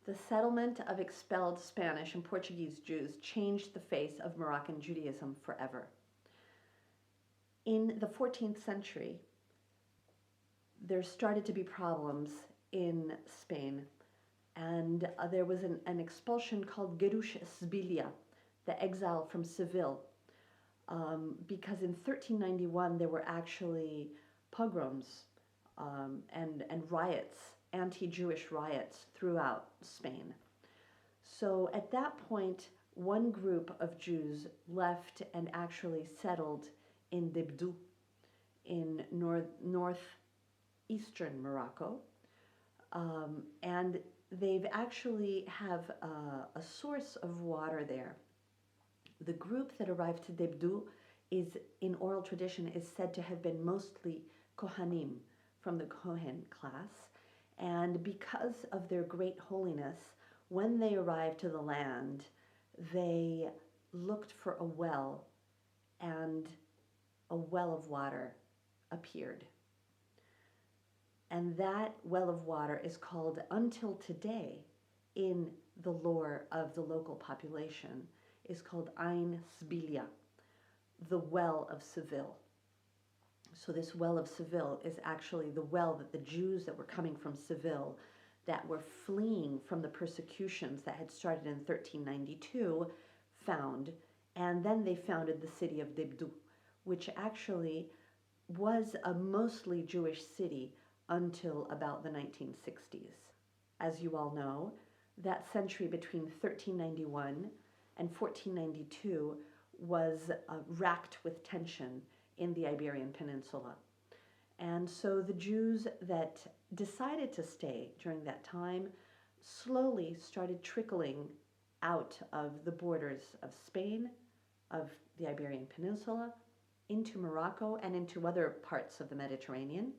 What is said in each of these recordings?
The settlement of expelled Spanish and Portuguese Jews changed the face of Moroccan Judaism forever. In the 14th century, there started to be problems in Spain, and there was an expulsion called Gerush Sbilia, the exile from Seville, because in 1391 there were actually pogroms and riots, anti-Jewish riots throughout Spain. So at that point, one group of Jews left and actually settled in Debdou in northeastern Morocco. And they've actually have a source of water there. The group that arrived to Debdou is, in oral tradition, is said to have been mostly Kohanim, from the Kohen class. And because of their great holiness, when they arrived to the land, they looked for a well, and a well of water appeared. And that well of water is called, until today, in the lore of the local population, is called Ain Sbilia, the well of Seville. So this well of Seville is actually the well that the Jews that were coming from Seville, that were fleeing from the persecutions that had started in 1392, found. And then they founded the city of Debdou, which actually was a mostly Jewish city until about the 1960s. As you all know, that century between 1391 and 1492 was racked with tension in the Iberian Peninsula. And so the Jews that decided to stay during that time slowly started trickling out of the borders of Spain, of the Iberian Peninsula, into Morocco and into other parts of the Mediterranean.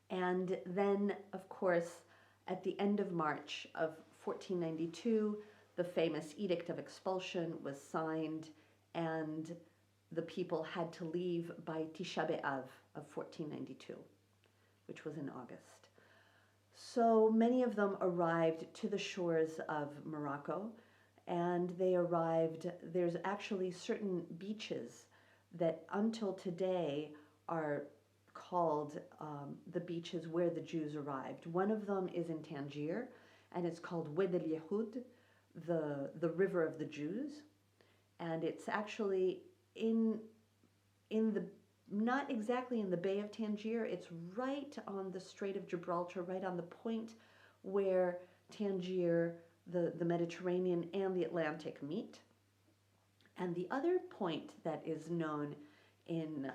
And then, of course, at the end of March of 1492, the famous Edict of Expulsion was signed, and the people had to leave by Tisha B'Av of 1492, which was in August. So many of them arrived to the shores of Morocco, and they arrived, there's actually certain beaches that until today are called the beaches where the Jews arrived. One of them is in Tangier, and it's called Oued El Yehoud, the river of the Jews. And it's actually in the, not exactly in the Bay of Tangier, it's right on the Strait of Gibraltar, right on the point where Tangier, the Mediterranean and the Atlantic meet. And the other point that is known in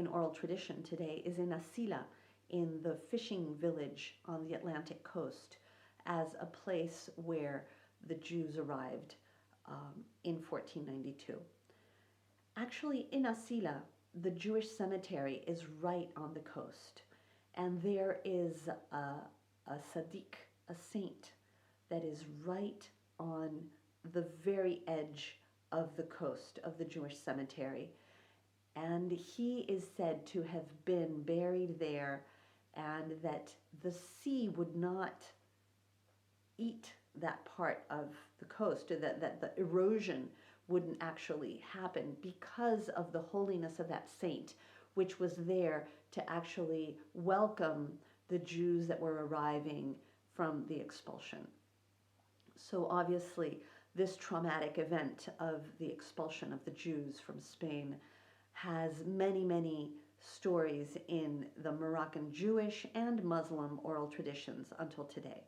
oral tradition today is in Asila, in the fishing village on the Atlantic coast, as a place where the Jews arrived in 1492. Actually, in Asila, the Jewish cemetery is right on the coast, and there is a tzaddik, a saint, that is right on the very edge of the coast of the Jewish cemetery. And he is said to have been buried there, and that the sea would not eat that part of the coast, that the erosion wouldn't actually happen because of the holiness of that saint, which was there to actually welcome the Jews that were arriving from the expulsion. So obviously, this traumatic event of the expulsion of the Jews from Spain has many, many stories in the Moroccan Jewish and Muslim oral traditions until today.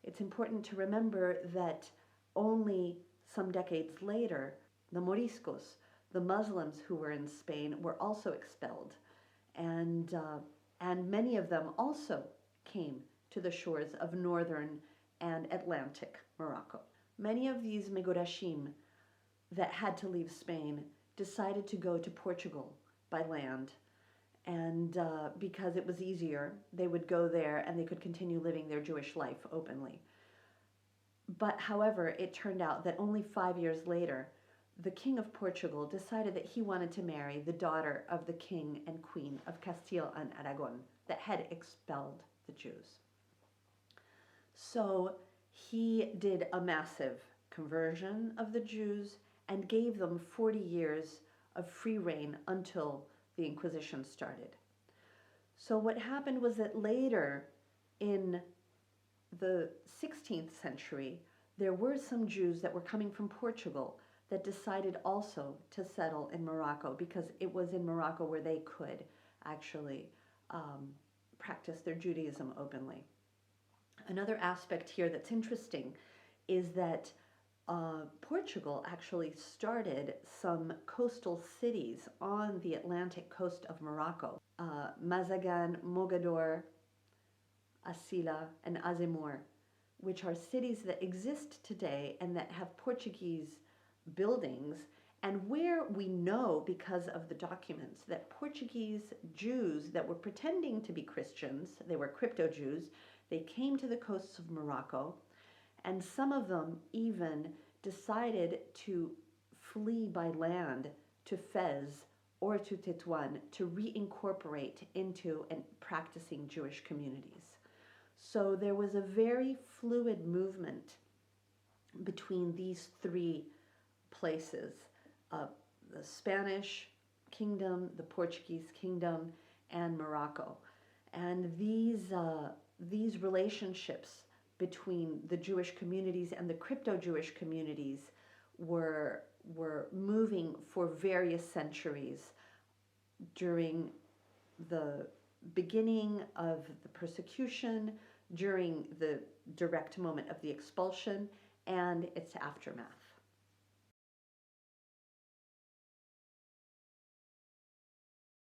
It's important to remember that only some decades later, the Moriscos, the Muslims who were in Spain, were also expelled. And many of them also came to the shores of northern and Atlantic Morocco. Many of these Megorashim that had to leave Spain decided to go to Portugal by land. And because it was easier, they would go there and they could continue living their Jewish life openly. But however, it turned out that only 5 years later, the King of Portugal decided that he wanted to marry the daughter of the King and Queen of Castile and Aragon that had expelled the Jews. So he did a massive conversion of the Jews and gave them 40 years of free reign until the Inquisition started. So what happened was that later in the 16th century, there were some Jews that were coming from Portugal that decided also to settle in Morocco because it was in Morocco where they could actually practice their Judaism openly. Another aspect here that's interesting is that Portugal actually started some coastal cities on the Atlantic coast of Morocco. Mazagan, Mogador, Asila, and Azemmour, which are cities that exist today and that have Portuguese buildings, and where we know because of the documents that Portuguese Jews that were pretending to be Christians, they were crypto Jews, they came to the coasts of Morocco, and some of them even decided to flee by land to Fez or to Tetuan to reincorporate into and practicing Jewish communities. So there was a very fluid movement between these three places, the Spanish kingdom, the Portuguese kingdom, and Morocco. And these relationships between the Jewish communities and the crypto-Jewish communities were moving for various centuries during the beginning of the persecution, during the direct moment of the expulsion, and its aftermath.